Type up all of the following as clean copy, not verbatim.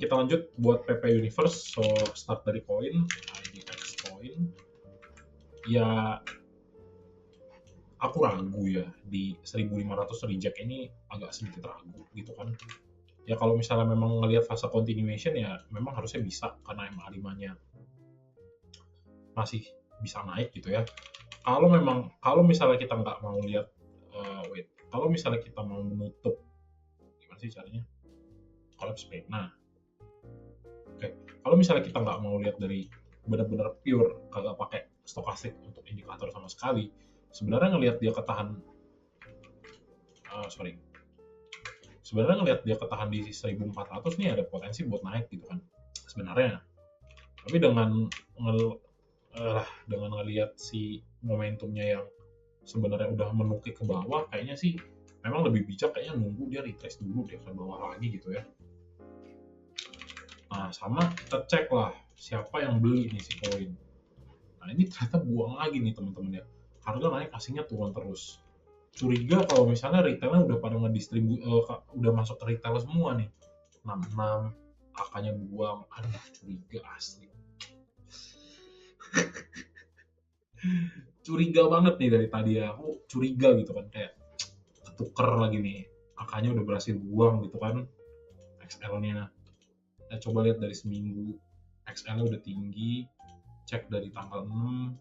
kita lanjut buat PP Universe. So start dari koin IDX coin. Ya aku ragu ya di 1500 reject ini, agak sedikit ragu gitu kan. Ya kalau misalnya memang ngelihat fase continuation ya memang harusnya bisa, karena MA5-nya masih bisa naik gitu ya. Kalau misalnya kita nggak mau lihat kalau misalnya kita mau menutup, gimana sih caranya? Collapse pain. Nah, oke. Kalau misalnya kita nggak mau lihat dari benar-benar pure, kagak pakai stokastik untuk indikator sama sekali, sebenarnya ngelihat dia ketahan, sebenarnya ngelihat dia ketahan di 1400 nih ada potensi buat naik gitu kan sebenarnya. Tapi dengan ngelihat si momentumnya yang sebenarnya udah menukik ke bawah, kayaknya sih memang lebih bijak kayaknya nunggu dia retrace dulu deh ke bawah lagi gitu ya. Nah, sama kita cek lah siapa yang beli nih si koin. Nah, ini ternyata buang lagi nih teman-teman ya. Harga naik, asingnya turun terus. Curiga kalau misalnya retailnya udah pada udah masuk ke retail semua nih. 66, angkanya buang. Aduh, curiga asli. Curiga banget nih dari tadi ya. Aku curiga gitu kan, kayak ketuker lagi nih. Angkanya udah berhasil buang gitu kan. XL-nya. Kita coba lihat dari seminggu. XL-nya udah tinggi. Cek dari tanggal 6.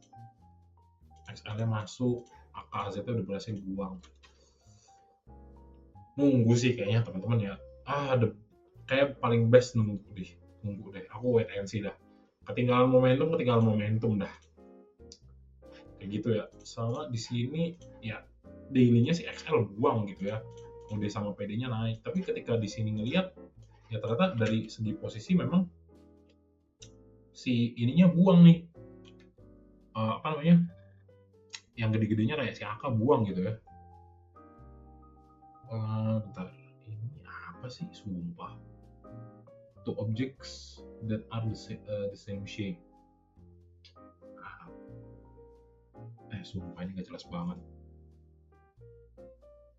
XL-nya masuk. AKZ-nya udah berhasil buang. Nunggu sih kayaknya teman-teman ya. Kayak paling best nunggu deh. Aku wait and see dah. Ketinggalan momentum dah. Kayak gitu ya. Sama di sini ya daily-nya sih XL buang gitu ya. Kemudian sama PD-nya naik. Tapi ketika di sini ngelihat ya ternyata dari segi posisi memang si ininya buang nih. Apa namanya? Yang gede-gedenya kayak si AK buang gitu ya. Bentar. Ini apa sih? Sumpah. Two objects that are the same shape. Sumpah ini gak jelas banget.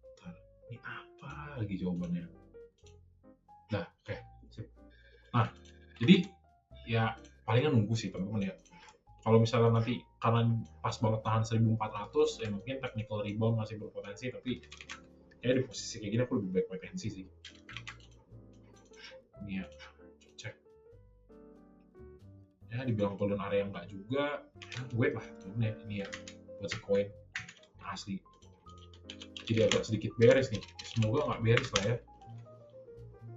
Bentar. Ini apa lagi jawabannya? Nah, oke. Nah, jadi ya palingan nunggu sih teman-teman ya. Kalau misalnya nanti karena pas banget tahan 1400 ya mungkin technical rebound masih berpotensi, tapi kayak di posisi kayak gini aku lebih baik potensi sih. Ini ya, cek. Ya dibilang golden area enggak juga, ya wait lah temen ya, ini ya buat si koin asli. Jadi agak sedikit beres nih, semoga nggak beres lah ya.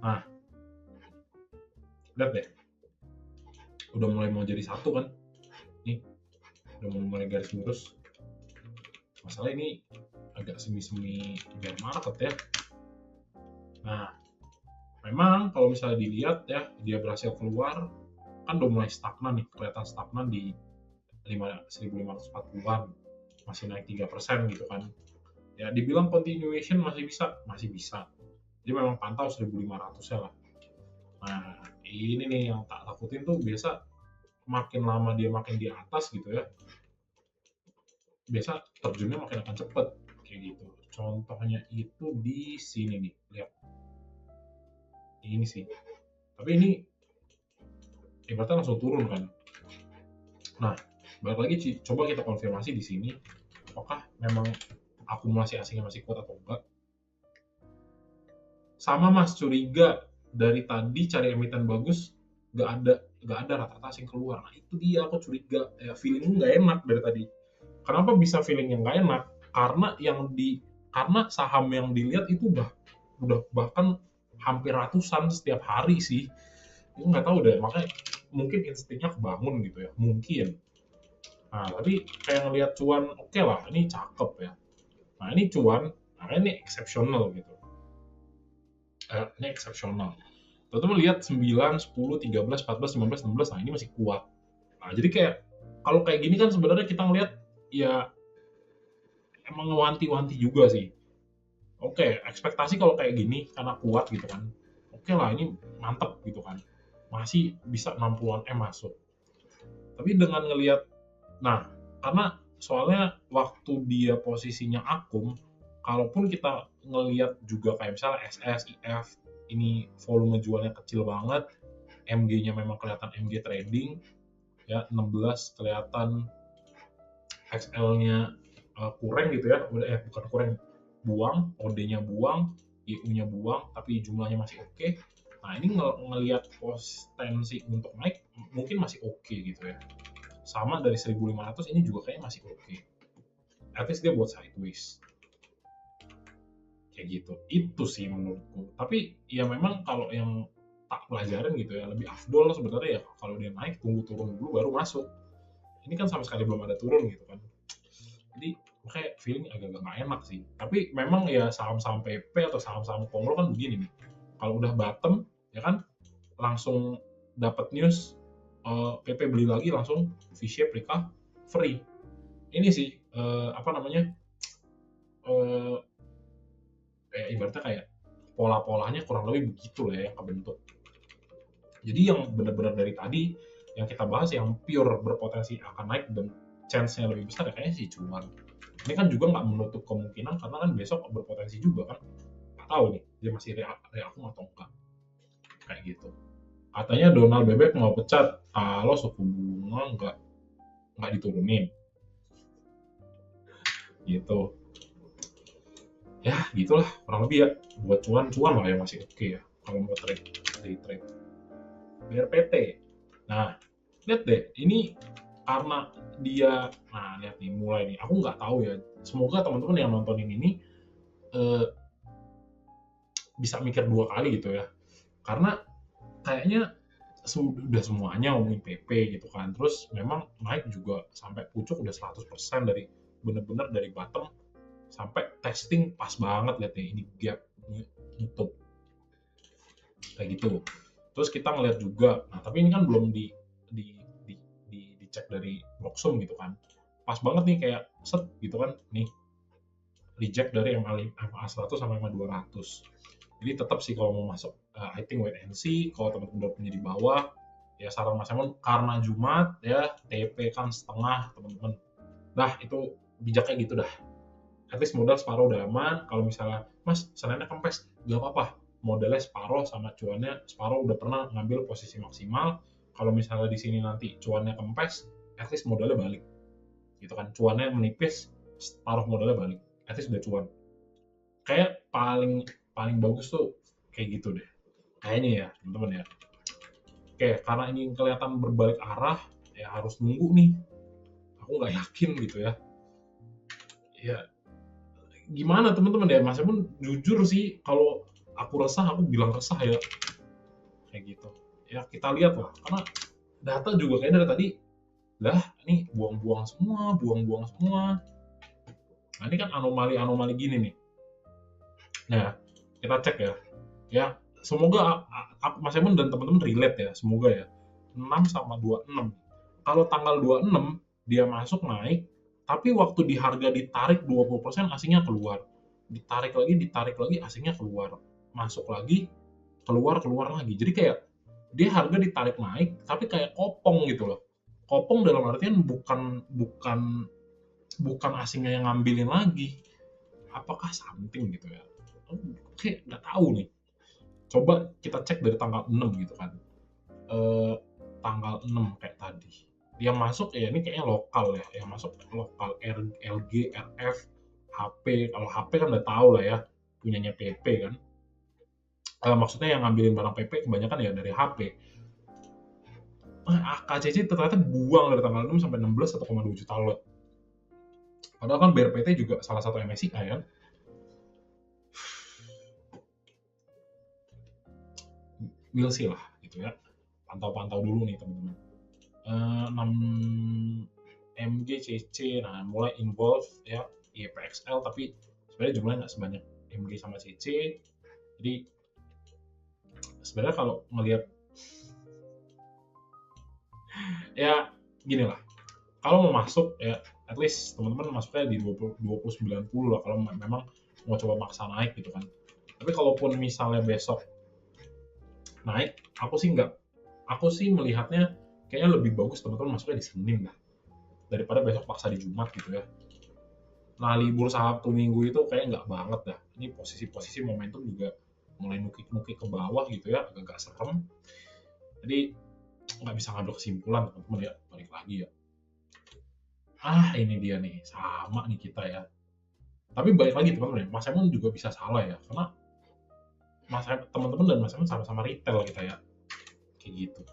Nah, lihat deh, udah mulai mau jadi satu kan, nih udah mulai garis lurus. Masalah ini agak semi-semi bear market ya. Nah, memang kalau misalnya dilihat ya, dia berhasil keluar, kan udah mulai stagnan nih, kelihatan stagnan di 1540-an, masih naik 3% gitu kan. Ya dibilang continuation masih bisa. Jadi memang pantau 1500 ya lah. Nah, ini nih yang tak takutin tuh, biasa makin lama dia makin di atas gitu ya, biasa terjunnya makin akan cepet kayak gitu. Contohnya itu di sini nih, lihat. Ini sih. Tapi ini ibaratnya langsung turun kan. Nah, balik lagi coba kita konfirmasi di sini apakah memang akumulasi asingnya masih kuat atau enggak. Sama Mas, curiga dari tadi cari emiten bagus nggak ada rata-rata asing keluar. Nah itu dia aku curiga, ya feeling nggak enak dari tadi. Kenapa bisa feeling yang nggak enak? Karena saham yang dilihat itu udah bahkan hampir ratusan setiap hari sih. Itu nggak tahu deh, makanya mungkin instingnya kebangun gitu ya, mungkin. Nah tapi kayak ngelihat cuan, oke lah, ini cakep ya. Nah ini cuan, nah ini exceptional gitu. Ini exceptional. Teman-teman lihat 9, 10, 13, 14, 15, 16, nah ini masih kuat. Nah jadi kayak kalau kayak gini kan sebenarnya kita ngelihat ya emang ngewanti-wanti juga sih. Oke, ekspektasi kalau kayak gini karena kuat gitu kan. Oke lah, ini mantep gitu kan. Masih bisa 60-an M masuk. Tapi dengan ngelihat, nah karena soalnya waktu dia posisinya akum, kalaupun kita ngelihat juga kayak misalnya SS, IF, ini volume jualnya kecil banget, MG-nya memang kelihatan MG trading, ya 16 kelihatan XL-nya kurang gitu ya, bukan kurang, buang, OD-nya buang, IU-nya buang, tapi jumlahnya masih oke. Nah ini ngelihat potensi untuk naik mungkin masih oke gitu ya. Sama dari 1.500 ini juga kayaknya masih oke. At least dia buat sideways. Kayak gitu. Itu sih menurutku. Tapi ya memang kalau yang tak pelajarin gitu ya, lebih afdol sebenarnya ya kalau dia naik tunggu turun dulu baru masuk. Ini kan sama sekali belum ada turun gitu kan. Jadi makanya feeling agak-agak nggak enak sih. Tapi memang ya saham-saham PP atau saham-saham konglo kan begini nih. Kalau udah bottom ya kan langsung dapat news PP beli lagi langsung V-shape recovery. Ini sih apa namanya ibaratnya kayak pola-polanya kurang lebih begitu lah ya yang kebentuk. Jadi yang benar-benar dari tadi yang kita bahas yang pure berpotensi akan naik dan chance-nya lebih besar ya kayaknya sih cuan. Ini kan juga nggak menutup kemungkinan karena kan besok berpotensi juga kan. Nggak tahu nih dia masih reakum atau enggak. Kayak gitu. Katanya Donald Bebek mau pecat kalau suku bunga nggak diturunin. Gitu. Ya gitulah kurang lebih ya. Buat cuan lah ya masih oke ya. Kalau mau trade, day trade. BRPT. Nah, lihat deh, ini karena dia, nah lihat nih mulai nih, aku nggak tahu ya, semoga teman-teman yang nontonin ini bisa mikir 2 kali gitu ya, karena kayaknya sudah semuanya ngomongin PP gitu kan, terus memang naik juga sampai pucuk udah 100% dari bener-bener dari bottom sampai testing pas banget lihat nih, ini gap nutup kayak gitu. Terus kita ngeliat juga, nah tapi ini kan belum dicek dari Blocksum gitu kan. Pas banget nih kayak set gitu kan, nih reject dari MA100 sama MA200. Jadi tetap sih kalau mau masuk, I think wait and see. Kalau teman-teman udah punya di bawah, ya saran Mas Emon karena Jumat ya TP kan setengah teman-teman. Dah itu bijaknya gitu dah. At least modal separuh udah aman. Kalau misalnya Mas Seninnya kempes, gak apa-apa. Modalnya separuh sama cuannya separuh udah pernah ngambil posisi maksimal. Kalau misalnya di sini nanti cuannya kempes, at least modalnya balik. Gitu kan. Cuannya menipis, separuh modalnya balik. At least udah cuan. Kayak paling bagus tuh kayak gitu deh. Kayaknya ya, teman-teman ya. Oke, karena ini kelihatan berbalik arah, ya harus nunggu nih. Aku nggak yakin gitu ya. Ya, gimana teman-teman ya, Mas Emun jujur sih kalau aku resah aku bilang resah ya kayak gitu ya, kita lihat lah karena data juga kayak dari tadi lah ini buang-buang semua. Nah ini kan anomali gini nih. Nah kita cek ya semoga Mas Emun dan teman-teman relate ya, semoga ya 6 sama 26. Kalau tanggal 26 dia masuk naik, tapi waktu di harga ditarik 20% asingnya keluar. Ditarik lagi asingnya keluar. Masuk lagi, keluar lagi. Jadi kayak dia harga ditarik naik, tapi kayak kopong gitu loh. Kopong dalam artian bukan asingnya yang ngambilin lagi. Apakah something gitu ya? Oke, nggak tahu nih. Coba kita cek dari tanggal 6 gitu kan. Tanggal 6 kayak tadi. Yang masuk ya ini kayaknya lokal ya. Yang masuk lokal LG, RF, HP. Kalau HP kan udah tahu lah ya, punyanya PP kan. Maksudnya yang ngambilin barang PP kebanyakan ya dari HP. KCC ternyata buang dari tanggal 6 sampai 16 1,2 juta lot. Padahal kan BRPT juga salah satu MSCI kan. We'll see lah gitu ya. Pantau-pantau dulu nih teman-teman. 6 MG, CC, nah mulai involve ya IPXL tapi sebenarnya jumlahnya nggak sebanyak MG sama CC. Jadi sebenarnya kalau ngelihat ya gini lah, kalau mau masuk ya at least teman-teman masuknya di 20-90 lah kalau memang mau coba maksa naik gitu kan. Tapi kalaupun misalnya besok naik, aku sih melihatnya kayaknya lebih bagus teman-teman masuknya di Senin lah daripada besok paksa di Jumat gitu ya. Nah libur Sabtu Minggu itu kayak nggak banget dah. Ini posisi-posisi momentum juga mulai nukik-nukik ke bawah gitu ya, agak serem. Jadi nggak bisa ngambil kesimpulan teman-teman ya, balik lagi ya. Ini dia nih, sama nih kita ya. Tapi balik lagi teman-teman ya, Mas Emon juga bisa salah ya, karena teman-teman dan Mas Emon sama-sama retail kita ya, kayak gitu.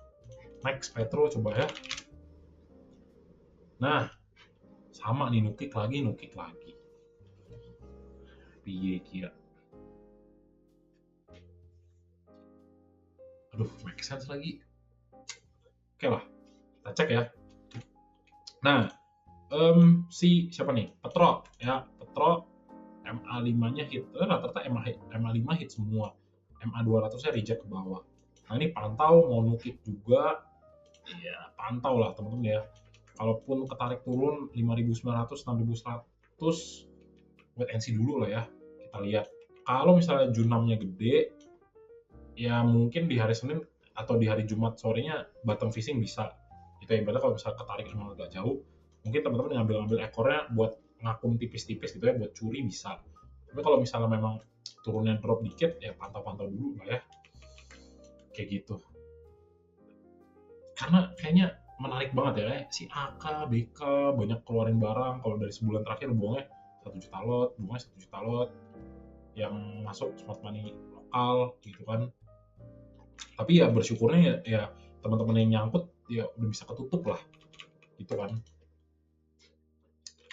Next, Petro coba ya. Nah, sama nih, nukik lagi. Piye kia. Aduh, make sense lagi. Oke lah, kita cek ya. Nah, siapa nih? Petro ya, Petro MA5-nya hit. Rata-rata MA5 hit semua. MA200-nya reject ke bawah. Nah, ini pantau mau nukik juga. Ya, pantau lah teman-teman ya. Kalaupun ketarik turun 5.900, 6.100, wait and see dulu lah ya. Kita lihat. Kalau misalnya Junamnya gede, ya mungkin di hari Senin atau di hari Jumat sorenya bottom fishing bisa. Itu ya, ibaratnya kalau misalnya ketarik emang agak jauh, mungkin teman-teman ngambil ekornya buat ngakum tipis-tipis gitu ya, buat curi bisa. Tapi kalau misalnya memang turunnya drop dikit, ya pantau-pantau dulu lah ya. Kayak gitu. Karena kayaknya menarik banget ya, si AK, BK banyak keluarin barang. Kalau dari sebulan terakhir buangnya 1 juta lot, buangnya 1 juta lot. Yang masuk smart money lokal gitu kan. Tapi ya bersyukurnya ya teman-teman yang nyangkut ya udah bisa ketutup lah gitu kan.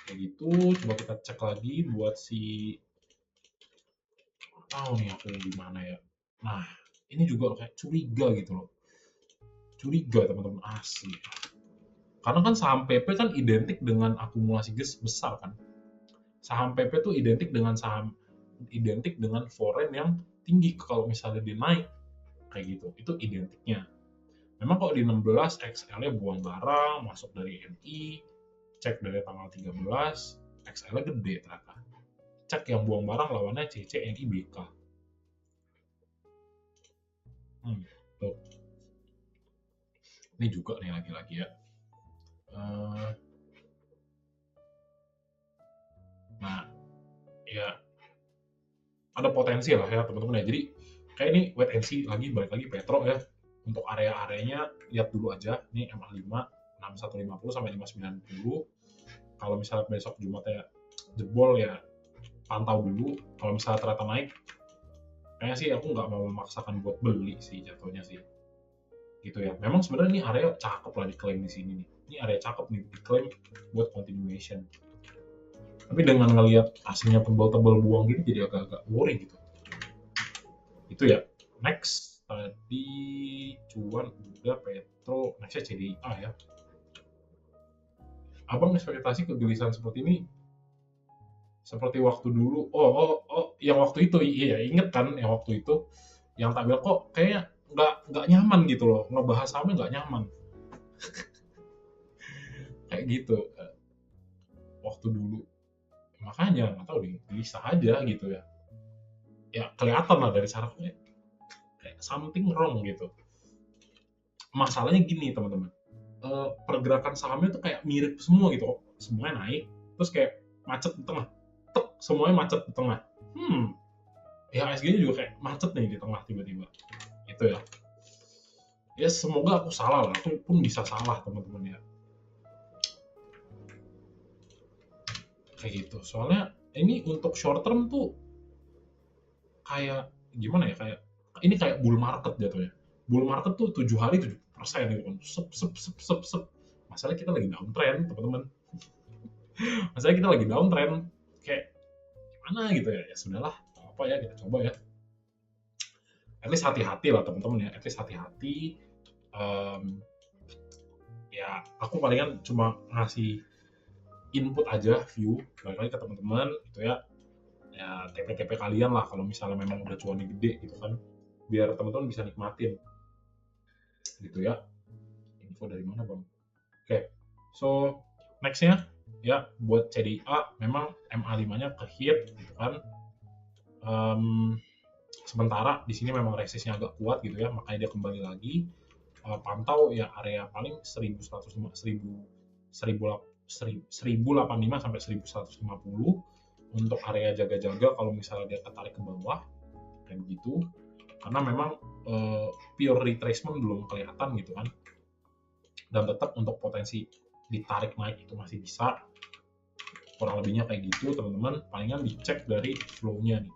Kayak gitu. Coba kita cek lagi buat si tahu nih aku di mana ya. Nah, ini juga kayak curiga gitu loh. Curiga teman-teman, asli. Karena kan saham PP kan identik dengan akumulasi gas besar kan. Saham PP tuh identik dengan foreign yang tinggi kalau misalnya dia naik kayak gitu. Itu identiknya. Memang kalau di 16 XL-nya buang barang, masuk dari MI, cek dari tanggal 13, XL-nya gede ternyata. Cek yang buang barang lawannya CC, NI, BK. Tuh. Ini juga nih lagi-lagi ya. Nah, ya ada potensi lah ya teman-teman ya. Jadi kayak ini wait and see lagi, balik lagi Petro ya. Untuk area-areanya lihat dulu aja. Ini MA5 6150 sampai 590. Kalau misalnya besok Jumatnya jebol ya pantau dulu. Kalau misalnya ternyata naik, kayaknya sih aku nggak mau memaksakan buat beli sih jatuhnya sih. Gitu ya. Memang sebenarnya ini area cakep lah diklaim di sini nih. Ini area cakep nih diklaim buat continuation. Tapi dengan ngelihat hasilnya tebal-tebal buang gini jadi agak-agak worry gitu. Itu ya. Next, tadi cuan udah, Petro, nextnya CDIA ya. Abang ekspektasi kegelisahan seperti ini seperti waktu dulu. Yang waktu itu iya inget kan yang waktu itu yang tak bilang kok kayaknya nggak nyaman gitu loh, ngebahas sahamnya nggak nyaman. Kayak gitu waktu dulu. Makanya nggak tahu deh, bisa aja gitu ya. Ya kelihatan lah dari sarafnya kayak something wrong gitu. Masalahnya gini teman-teman, pergerakan sahamnya tuh kayak mirip semua gitu, semuanya naik, terus kayak macet di tengah, semuanya macet di tengah. IHSG-nya juga kayak macet nih di tengah tiba-tiba. Itu ya. Ya semoga aku salah lah, aku pun bisa salah teman-teman ya. Kayak gitu. Soalnya ini untuk short term tuh kayak gimana ya, kayak ini kayak bull market jatuhnya. Bull market tuh 7 hari 7% gitu kan. Sep. Masalahnya kita lagi downtrend, teman-teman. Masalahnya kita lagi downtrend. Kayak gimana gitu ya. Ya sudahlah, apa ya kita coba ya. At least hati-hati lah teman-teman ya. At least hati-hati. Ya aku palingan cuma ngasih input aja, view balik lagi ke teman-teman gitu ya. Ya TP-TP kalian lah kalau misalnya memang udah cuannya gede gitu kan, biar teman-teman bisa nikmatin gitu ya. Info dari mana bang? Oke, so nextnya ya buat CDA memang MA5-nya kehit gitu kan. Sementara di sini memang resistnya agak kuat gitu ya, makanya dia kembali lagi. Pantau ya area paling 1185 sampai 1150 untuk area jaga-jaga kalau misalnya dia ketarik ke bawah kayak begitu. karena memang pure retracement belum kelihatan gitu kan, dan tetap untuk potensi ditarik naik itu masih bisa. Kurang lebihnya kayak gitu teman-teman, palingan dicek dari flow-nya nih.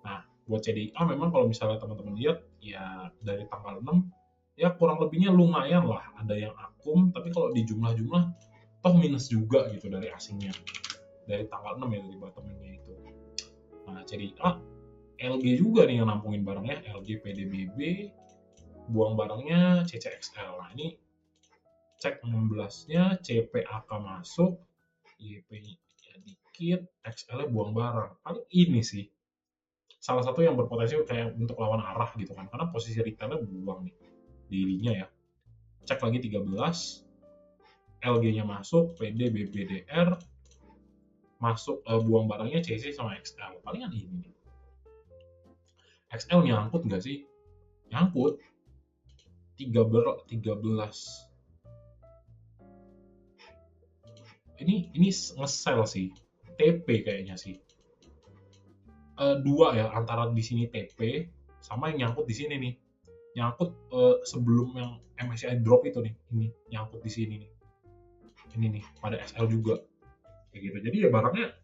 Nah, buat CDIA memang kalau misalnya teman-teman lihat ya dari tanggal 6 ya kurang lebihnya lumayan lah, ada yang akum, tapi kalau di jumlah-jumlah toh minus juga gitu dari asingnya. Dari tanggal 6 ya, dari bottomnya itu. Nah, CDIA LG juga nih yang nampungin barangnya, LG PDBB, buang barangnya CCXL. Nah, ini cek 16-nya, CPAK masuk, YP ya dikit, XL-nya buang barang. Paling ini sih salah satu yang berpotensi kayak untuk lawan arah gitu kan, karena posisi retailnya buang nih dirinya ya. Cek lagi 13, LG-nya masuk, PD, BBDR masuk, buang barangnya CC sama XL. Palingan ini nih. XL nyangkut nggak sih? Nyangkut. 13. Ini nge-sell sih. TP kayaknya sih. Dua ya, antara di sini TP sama yang nyangkut di sini nih. Nyangkut sebelum yang MSCI drop itu nih. Ini nyangkut di sini nih. Ini nih, pada XL juga. Kayak gitu. Jadi ya barangnya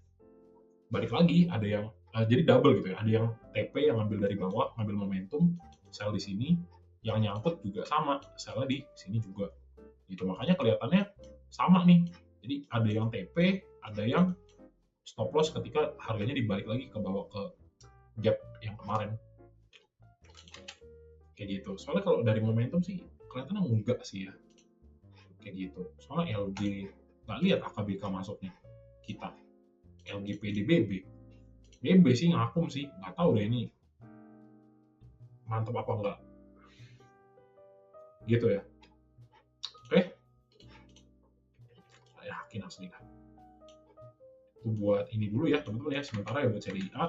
balik lagi, ada yang jadi double gitu ya. Ada yang TP yang ngambil dari bawah, ngambil momentum, sell di sini. Yang nyangkut juga sama, sell di sini juga. Gitu. Makanya kelihatannya sama nih. Jadi ada yang TP, ada yang stop loss ketika harganya dibalik lagi ke bawah ke gap yang kemarin. Kayak gitu. Soalnya kalau dari momentum sih kelihatannya enggak sih ya. Kayak gitu. Soalnya LG nggak lihat AKBK masuknya kita. LG PDBB. BB sih ngakum sih, nggak tahu deh ini mantep apa enggak. Gitu ya. Oke, saya yakin asli kan. Itu buat ini dulu ya teman-teman ya, sementara ya buat CDIA.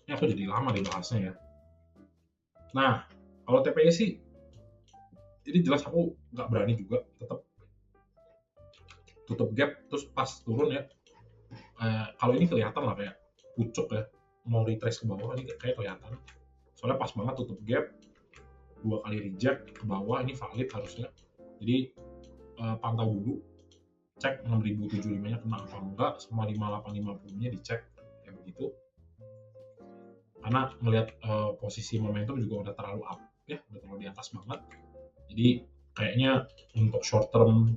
Ini aku jadi lama dibahasnya ya. Nah, kalau TPI sih, jadi jelas aku nggak berani juga, tetap tutup gap terus pas turun ya. Kalau ini kelihatan lah kayak pucuk ya, mau retrace ke bawah ini kayak kelihatan. Soalnya pas banget tutup gap, 2 kali reject ke bawah, ini valid harusnya. Jadi pantau dulu, cek 6075-nya kena apa enggak, sama 5850-nya dicek kayak begitu. Karena melihat posisi momentum juga udah terlalu up ya, udah terlalu di atas banget. Jadi kayaknya untuk short term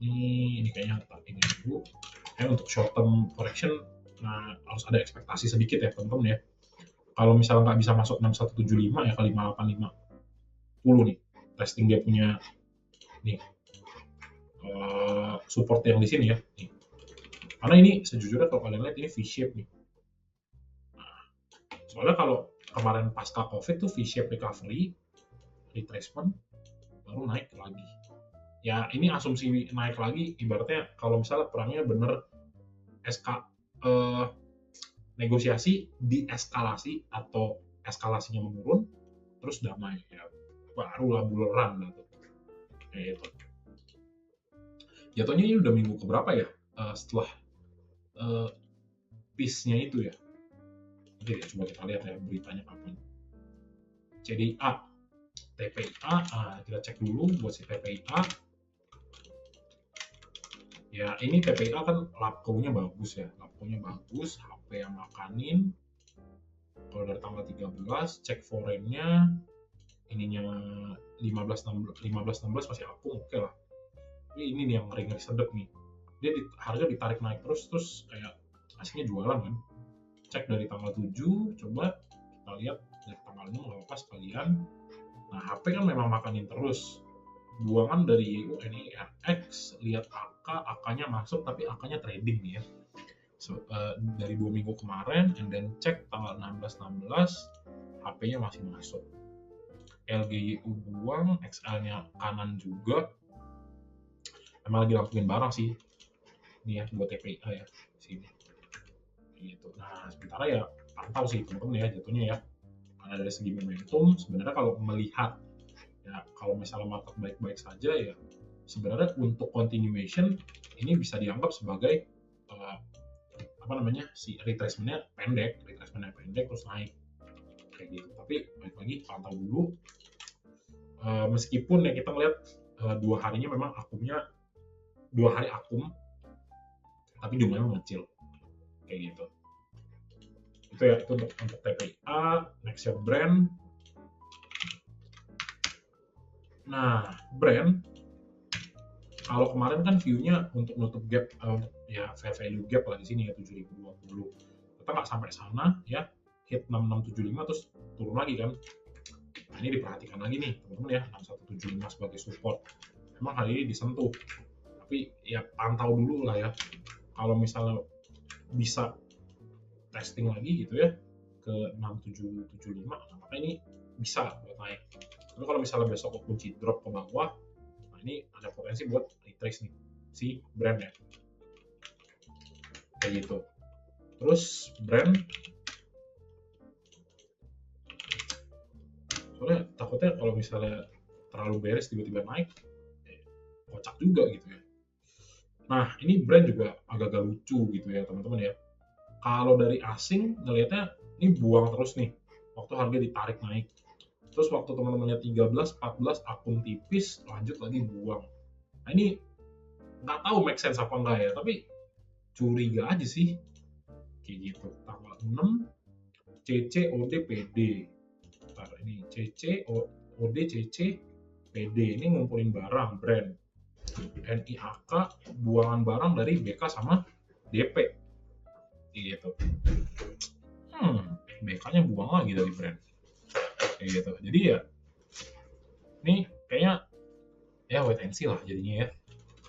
ini kayaknya ini dulu. Kayak untuk short term correction, nah harus ada ekspektasi sedikit ya teman-teman ya. Kalau misalnya nggak bisa masuk 6175 ya ke 5850 nih, testing dia punya nih support yang di sini ya. Nih. Karena ini sejujurnya kalau kalian lihat ini V-shape nih. Nah, soalnya kalau kemarin pasca COVID tuh V-shape recovery, retracement, baru naik lagi. Ya ini asumsi naik lagi, ibaratnya kalau misalnya perangnya bener negosiasi dieskalasi atau eskalasinya menurun, terus damai ya, barulah buleran gitu. Kayak gitu. Jatuhnya ini udah minggu keberapa ya setelah peace-nya itu ya. Oke, coba kita lihat ya beritanya kapan. CDIA, TPIA, kita cek dulu buat si TPIA. Ya ini TPIA kan lapko-nya bagus ya, lapko-nya bagus, HP yang makanin. Kalau dari tanggal 13, cek foreign-nya, ininya 15-16 masih akung, oke lah. Tapi ini nih yang ngeri-ngeri sedep nih. Dia harga ditarik naik terus kayak aslinya jualan kan. Cek dari tanggal 7, coba kita lihat dari tanggal 6 nggak apa sekalian. Nah, HP kan memang makanin terus. Buangan dari UNIRX, lihat AK-nya masuk tapi AK-nya trading nih ya. So, dari 2 minggu kemarin, and then cek tanggal 16 HP-nya masih masuk. LGYU buang, XL-nya kanan juga. Emang lagi lampungin barang sih. Ini ya buat TPIA ya sini. Gitu. Nah, sementara ya pantau sih teman-teman ya jatuhnya ya. Karena dari segi momentum sebenarnya kalau melihat ya kalau misalnya market baik-baik saja ya sebenarnya untuk continuation ini bisa dianggap sebagai si retracementnya pendek terus naik kayak gitu. Tapi balik lagi pantau dulu. Meskipun ya kita ngeliat 2 harinya memang akumnya 2 hari akum, tapi jumlahnya mengecil kayak gitu. Itu ya, itu untuk TPA. Next ya brand. Nah, brand kalau kemarin kan view-nya untuk nutup gap, ya fair value gap lah di sini ya 7.020. Kita nggak sampai sana ya, hit 6675 terus turun lagi kan. Nah, ini diperhatikan lagi nih teman-teman ya, 6175 sebagai support. Memang hari ini disentuh, tapi ya pantau dulu lah ya. Kalau misalnya bisa testing lagi gitu ya ke 6775, maka ini bisa buat naik. Tapi kalau misalnya besok kunci drop ke bawah, nah ini ada potensi buat retrace nih si brand ya kayak gitu. Terus brand, soalnya takutnya kalau misalnya terlalu bearish tiba-tiba naik, kocak juga gitu ya. Nah, ini brand juga agak-agak lucu gitu ya teman-teman ya. Kalau dari asing ngelihatnya ini buang terus nih waktu harga ditarik naik. Terus waktu teman-teman lihat 13, 14 akun tipis, lanjut lagi buang. Nah, ini nggak tahu make sense apa enggak ya, tapi curiga aja sih kayak gitu. Tanggal 6 CC OD PD. Bentar, ini CC OD CC PD ini ngumpulin barang brand. NIAK buangan barang dari BK sama DP gitu. BK-nya buang lagi dari brand kayak gitu. Jadi ya ini kayaknya ya wait and see lah jadinya ya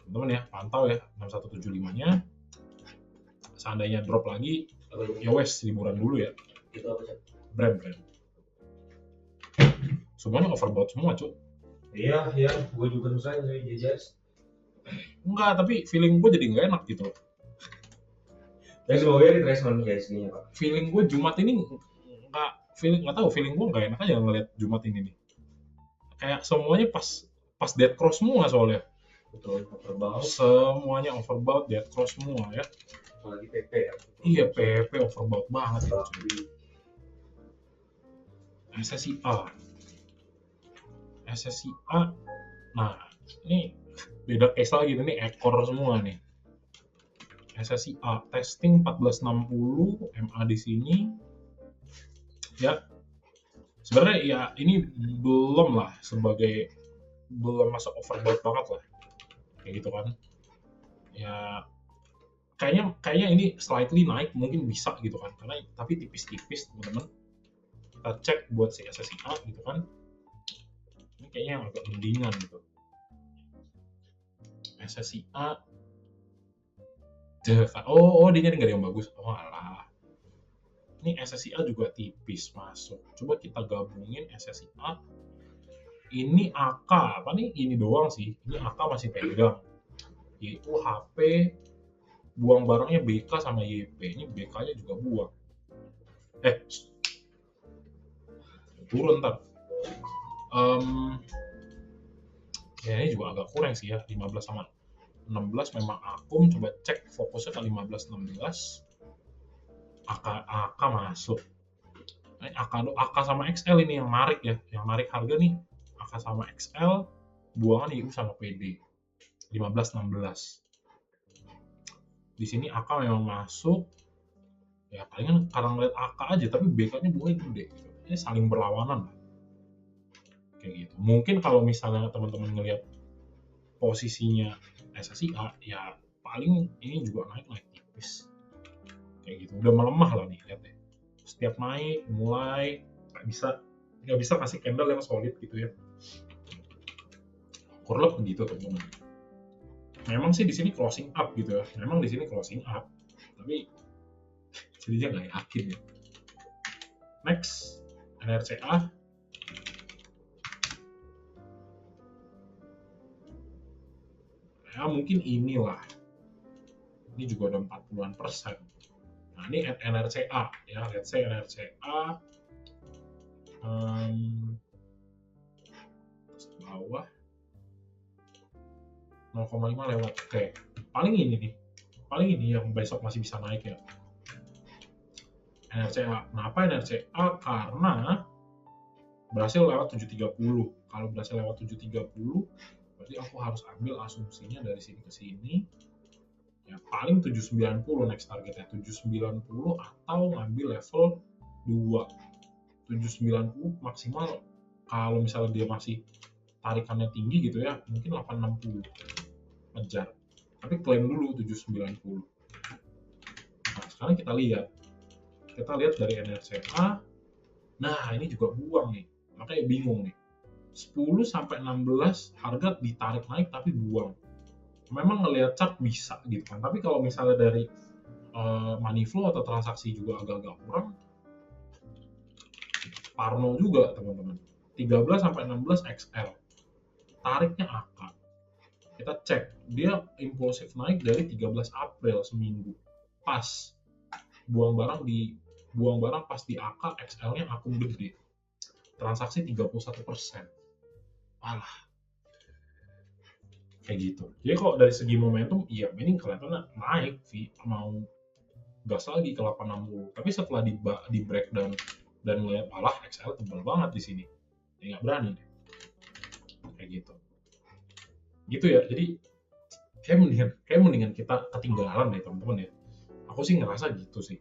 teman-teman ya. Pantau ya 6175-nya, seandainya drop lagi ya wes liburan dulu ya. Brand semuanya overbought semua cuy. Iya, gue juga susah dari jejas. Enggak, tapi feeling gue jadi nggak enak gitu loh. Ya semoga retracement guys nih ya Pak. Feeling gue Jumat ini nggak tahu, feeling gue nggak enak aja ngeliat Jumat ini nih. Kayak semuanya pas dead cross semua soalnya. Betul, overbought. Semuanya overbought, dead cross semua ya. Apalagi PP ya. Iya, PP overbought banget ya. SSIA. Nah, ini beda case lagi nih, ekor semua nih. SSIA testing 1460 MA di sini. Ya. Sebenarnya ya ini belum masuk overbought banget lah. Kayak gitu kan. Ya kayaknya ini slightly naik mungkin bisa gitu kan. Karena tapi tipis-tipis teman-teman. Kita cek buat si SSIA gitu kan. Ini kayaknya yang agak mendingan gitu. SSIA. Oh, dia nyari nggak ada yang bagus. Oh alah. Ini SSIA juga tipis masuk. Coba kita gabungin SSIA. Ini AK, apa nih? Ini doang sih. Ini AK masih pegang. Yaitu HP, buang barangnya BK sama YP. Ini BK-nya juga buang. Turun ntar. Ya ini juga agak kurang sih ya. 15 sama 16 memang akum. Coba cek fokusnya ke 15-16. AK masuk. AK sama XL ini yang narik ya. Yang narik harga nih. AK sama XL, buangan IU sama PD. 15-16. Di sini AK memang masuk. Ya palingan karena ngeliat AK aja, tapi BK-nya buangnya gede. Gitu. Ini saling berlawanan. Kayak gitu. Mungkin kalau misalnya teman-teman ngelihat posisinya SSIA, ya paling ini juga naik tipis. Kayak gitu. Udah melemah lah nih, lihat deh. Setiap naik, mulai nggak bisa kasih candle yang solid gitu ya. Kurang begitu teman-teman. Memang sih di sini closing up gitu ya. Memang di sini closing up, tapi jadinya nggak yakin ya. Next, NRCA. Ya mungkin inilah. Ini juga udah 40%. Nah ini NRCA ya. Let's say NRCA. Bawah 0,5 lewat. Oke. Paling ini nih. paling ini yang besok masih bisa naik ya, NRCA. Kenapa NRCA? Karena berhasil lewat 730. Kalau berhasil lewat 730, berarti aku harus ambil asumsinya dari sini ke sini. Ya paling 790 next targetnya, 790 atau ngambil level 2. 790 maksimal kalau misalnya dia masih tarikannya tinggi gitu ya, mungkin 860 ngejar. Tapi klaim dulu 790. Nah, sekarang kita lihat dari NRCA. Nah, ini juga buang nih. Makanya bingung nih. 10 sampai 16 harga ditarik naik tapi buang. Memang ngelihat chart bisa gitu kan. Tapi kalau misalnya dari money flow atau transaksi juga agak-agak kurang, parno juga teman-teman. 13 sampai 16 XL. Tariknya akar. Kita cek, dia impulsif naik dari 13 April seminggu. Pas buang barang pas di AK, XL-nya akun gede. Transaksi 31%. Alah. Kayak gitu. Jadi kalau dari segi momentum, iya ini kelihatannya naik, mau gas lagi ke 860. Tapi setelah di breakdown dan ngeliat, alah XL tebal banget di sini. Ya nggak berani deh. Kayak gitu. Gitu ya. Jadi kayak mendingan kita ketinggalan deh teman-teman ya. Aku sih ngerasa gitu sih.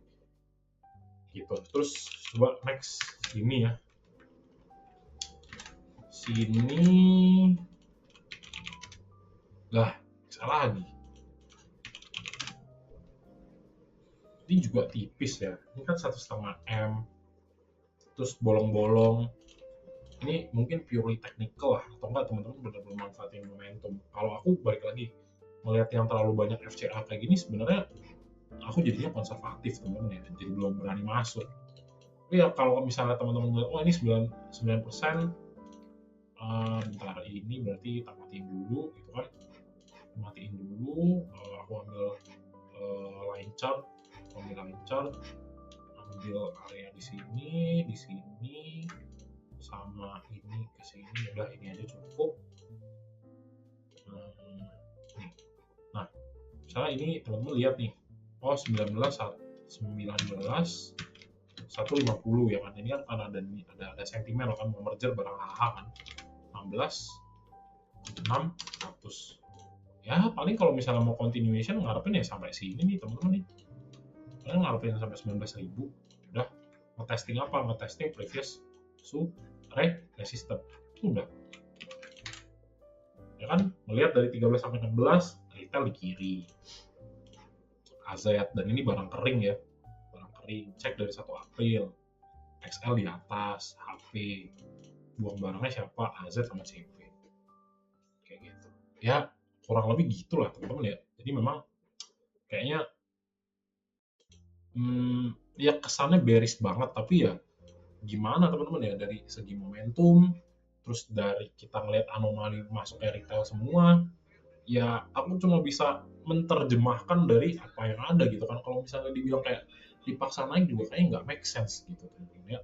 Gitu. Terus coba next ini ya. Sini lah, salah lagi. Ini juga tipis ya. Ini kan 1,5 M. Terus bolong-bolong. Ini mungkin purely technical lah, atau enggak teman-teman benar-benar manfaatin momentum. Kalau aku balik lagi melihat yang terlalu banyak FCA kayak gini, sebenarnya aku jadinya konservatif teman-teman ya, jadi belum berani masuk. Tapi ya kalau misalnya teman-teman ngeliat, oh ini 9%, bentar ini berarti tak matiin dulu gitu kan, matiin dulu, aku ambil line chart, ambil area di sini, sama ini ke sini, udah ini aja cukup. Nah, misalnya ini teman-teman lihat nih, oh 19 150 ya kan, ini kan karena ada sentimen kan, mau merger barang AH kan, 16 600 ya. Paling kalau misalnya mau continuation ngarepin ya sampai sini nih teman-teman nih, kalian ngarepin sampai 19.000. Udah ngetesting apa? Ngetesting previous resistance. Udah ya kan, melihat dari 13 sampai 16 retail di kiri, AZ, dan ini barang kering ya, cek dari 1 April, XL di atas, HP, buang barangnya siapa? AZ sama CP. Kayak gitu ya, kurang lebih gitulah teman-teman ya. Jadi memang kayaknya ya kesannya bearish banget, tapi ya gimana teman-teman ya, dari segi momentum, terus dari kita ngelihat anomali masuknya retail semua, ya aku cuma bisa menerjemahkan dari apa yang ada gitu kan. Kalau misalnya dibilang kayak dipaksa naik juga kayaknya nggak make sense gitu teman-teman ya.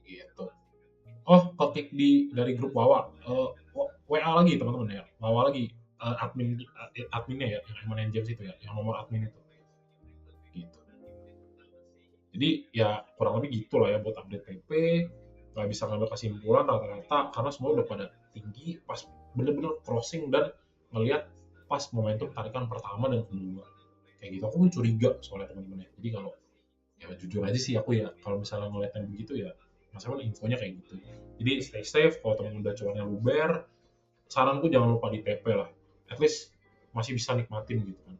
Gitu. Oh, klik dari grup Wawa, WA lagi teman-teman ya, Wawa lagi, adminnya ya, yang Eman James itu ya, yang nomor admin itu. Gitu. Jadi ya kurang lebih gitu lah ya buat update PP. Nggak bisa ngambil kesimpulan rata-rata karena semua udah pada tinggi pas bener-bener crossing dan ngelihat pas momentum tarikan pertama dan kedua. Kayak gitu aku pun curiga soalnya teman-teman ya. Jadi kalau ya jujur aja sih aku ya, kalau misalnya ngeliat yang begitu ya masalah infonya kayak gitu. Jadi stay safe. Kalau teman-teman udah cuannya luber, saranku jangan lupa di TP lah. At least masih bisa nikmatin gitu kan.